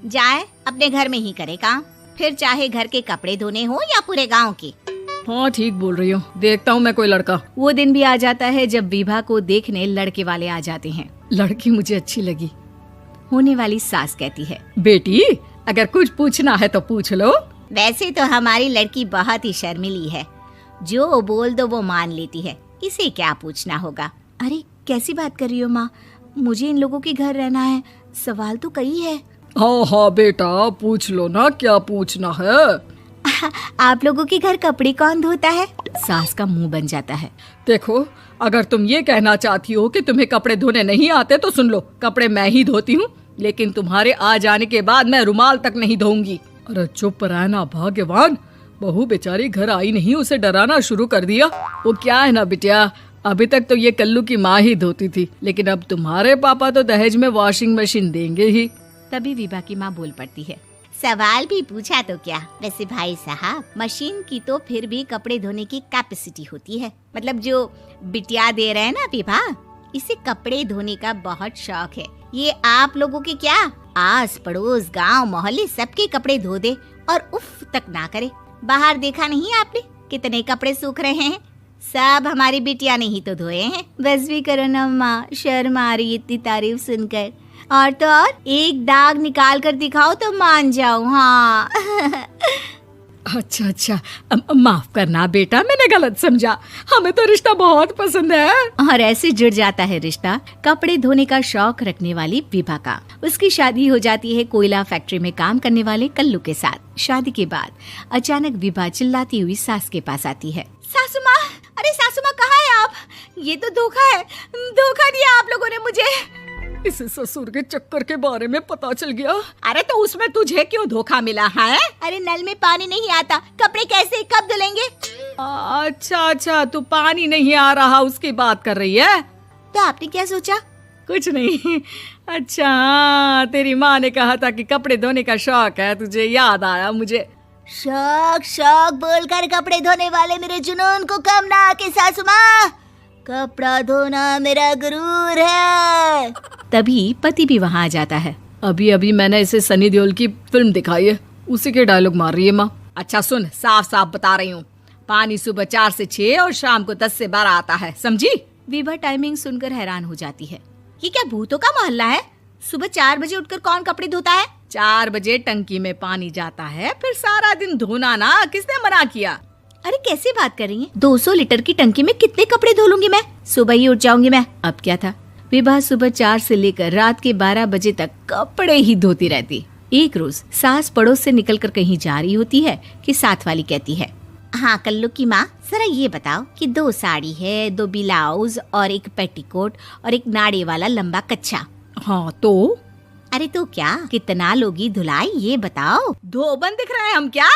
जाए अपने घर में ही करे काम, फिर चाहे घर के कपड़े धोने हो या पूरे गांव के। हाँ ठीक बोल रही हो, देखता हूँ मैं कोई लड़का। वो दिन भी आ जाता है जब विभा को देखने लड़के वाले आ जाते हैं। लड़की मुझे अच्छी लगी। होने वाली सास कहती है, बेटी अगर कुछ पूछना है तो पूछ लो। वैसे तो हमारी लड़की बहुत ही शर्मिली है, जो बोल दो वो मान लेती है, इसे क्या पूछना होगा। अरे कैसी बात कर रही हो माँ, मुझे इन लोगों के घर रहना है, सवाल तो कई है। हाँ हाँ बेटा पूछ लो ना, क्या पूछना है। आप लोगों के घर कपड़े कौन धोता है? सास का मुंह बन जाता है। देखो अगर तुम ये कहना चाहती हो कि तुम्हें कपड़े धोने नहीं आते तो सुन लो, कपड़े मैं ही धोती हूँ, लेकिन तुम्हारे आ जाने के बाद मैं रुमाल तक नहीं धोऊंगी। अरे चुप रहना भाग्यवान, बहू बेचारी घर आई नहीं, उसे डराना शुरू कर दिया। वो क्या है ना बिटिया, अभी तक तो ये कल्लू की माँ ही धोती थी, लेकिन अब तुम्हारे पापा तो दहेज में वॉशिंग मशीन देंगे ही। तभी विभा की माँ बोल पड़ती है, सवाल भी पूछा तो क्या। वैसे भाई साहब, मशीन की तो फिर भी कपड़े धोने की कैपेसिटी होती है, मतलब जो बिटिया दे रहे हैं ना विभा, इसे कपड़े धोने का बहुत शौक है। ये आप लोगों के क्या आस पड़ोस गांव मोहल्ले सबके कपड़े धो दे और उफ तक ना करे। बाहर देखा नहीं आपने कितने कपड़े सूख रहे हैं, सब हमारी बिटिया ने ही तो धोए हैं। बस भी करो ना माँ, शर्म आ रही इतनी तारीफ सुनकर। और तो और एक दाग निकाल कर दिखाओ तो मान जाओ। हाँ अच्छा अच्छा, माफ करना बेटा, मैंने गलत समझा, हमें तो रिश्ता बहुत पसंद है। और ऐसे जुड़ जाता है रिश्ता कपड़े धोने का शौक रखने वाली विभा का। उसकी शादी हो जाती है कोयला फैक्ट्री में काम करने वाले कल्लू के साथ। शादी के बाद अचानक विभा चिल्लाती हुई सास के पास आती है। सासू माँ, अरे सासू माँ कहाँ है आप? ये तो धोखा है, धोखा दिया आप लोगों ने मुझे। इसे ससुर के चक्कर के बारे में पता चल गया। अरे तो उसमें तुझे क्यों धोखा मिला है? अरे नल में पानी नहीं आता, कपड़े कैसे कब धुलेंगे? अच्छा अच्छा, तू पानी नहीं आ रहा उसकी बात कर रही है। तो आपने क्या सोचा? कुछ नहीं। अच्छा हाँ, तेरी माँ ने कहा था कि कपड़े धोने का शौक है तुझे, याद आया मुझे। शौक शौक बोलकर कपड़े धोने वाले मेरे जुनून को कम ना आके सासू माँ, कपड़ा धोना मेरा गुरूर है। तभी पति भी वहाँ आ जाता है। अभी अभी मैंने इसे सनी देओल की फिल्म दिखाई है, उसी के डायलॉग मार रही है माँ। अच्छा सुन, साफ साफ बता रही हूँ, पानी सुबह 4 से 6 और शाम को 10 से 12 आता है, समझी? विभा टाइमिंग सुनकर हैरान हो जाती है। ये क्या भूतों का मोहल्ला है? सुबह 4 बजे उठकर कौन कपड़े धोता है? 4 बजे टंकी में पानी जाता है, फिर सारा दिन धोना ना, किसने मना किया? अरे कैसी बात कर रही हैं? 200 लीटर की टंकी में कितने कपड़े धो लूंगी मैं, सुबह ही उठ जाऊंगी मैं। अब क्या था, विभा सुबह 4 से लेकर रात के 12 बजे तक कपड़े ही धोती रहती। एक रोज सास पड़ोस से निकलकर कहीं जा रही होती है कि साथ वाली कहती है, हाँ कल्लू की माँ, जरा ये बताओ कि 2 साड़ी है, 2 ब्लाउज और एक पेटीकोट और एक नाड़े वाला लंबा कच्छा। हाँ तो? अरे तो क्या, कितना लोगी धुलाई ये बताओ। धोबन दिख रहे हैं हम क्या?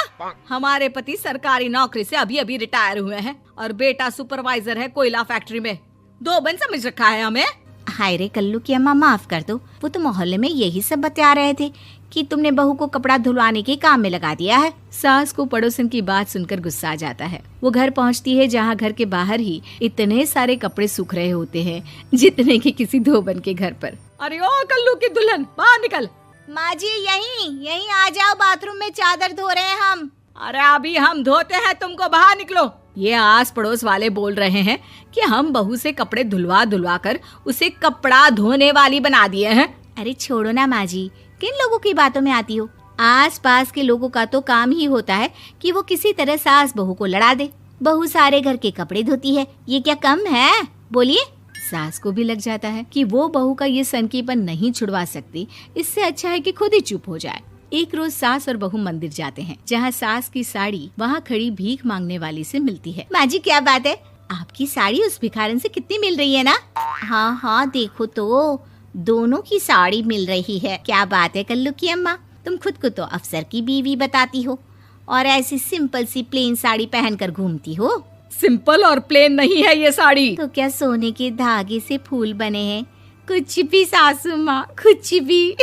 हमारे पति सरकारी नौकरी से अभी अभी रिटायर हुए हैं और बेटा सुपरवाइजर है कोयला फैक्ट्री में। धोबन समझ रखा है हमें। हाय रे कल्लू की अम्मा, माफ कर दो, वो तो मोहल्ले में यही सब बता रहे थे कि तुमने बहू को कपड़ा धुलवाने के काम में लगा दिया है। सास को पड़ोसन की बात सुनकर गुस्सा आ जाता है। वो घर पहुंचती है जहां घर के बाहर ही इतने सारे कपड़े सूख रहे होते हैं जितने कि किसी धोबन के घर पर। अरे ओ कल्लू की दुल्हन, बाहर निकल। माँ जी यहीं आ जाओ, बाथरूम में चादर धो रहे हैं हम। अरे अभी हम धोते हैं, तुमको बाहर निकलो। ये आस पड़ोस वाले बोल रहे हैं कि हम बहू से कपड़े धुलवा धुलवा कर उसे कपड़ा धोने वाली बना दिए हैं। अरे छोड़ो ना माँ जी, किन लोगों की बातों में आती हो? आस पास के लोगों का तो काम ही होता है कि वो किसी तरह सास बहू को लड़ा दे। बहू सारे घर के कपड़े धोती है, ये क्या कम है? बोलिए। सास को भी लग जाता है कि वो बहू का ये सनकीपन नहीं छुड़वा सकती, इससे अच्छा है कि खुद ही चुप हो जाए। एक रोज सास और बहू मंदिर जाते हैं, जहाँ सास की साड़ी वहाँ खड़ी भीख मांगने वाली से मिलती है। माँ जी क्या बात है, आपकी साड़ी उस भिखारन से कितनी मिल रही है ना? हाँ हाँ देखो तो, दोनों की साड़ी मिल रही है। क्या बात है कल्लू की अम्मा, तुम खुद को तो अफसर की बीवी बताती हो और ऐसी सिंपल सी प्लेन साड़ी पहनकर घूमती हो। सिंपल और प्लेन नहीं है ये साड़ी। तो क्या सोने के धागे से फूल बने हैं? कुछ भी सासू माँ, कुछ भी।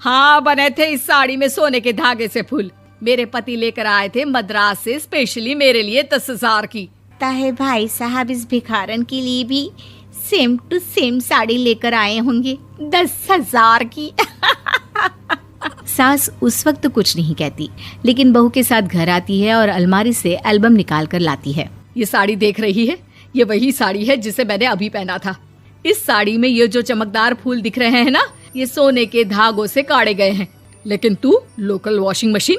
हाँ बने थे इस साड़ी में सोने के धागे से फूल। मेरे पति लेकर आए थे मद्रास से स्पेशली मेरे लिए 10,000 की। ताहे भाई साहब इस भिखारन के लिए भी सेम टू सेम साड़ी लेकर आए होंगे 10,000 की। सास उस वक्त तो कुछ नहीं कहती, लेकिन बहू के साथ घर आती है और अलमारी से एल्बम निकाल कर लाती है। ये साड़ी देख रही है, ये वही साड़ी है जिसे मैंने अभी पहना था। इस साड़ी में ये जो चमकदार फूल दिख रहे हैं ना, ये सोने के धागों से काढ़े गए हैं। लेकिन तू लोकल वॉशिंग मशीन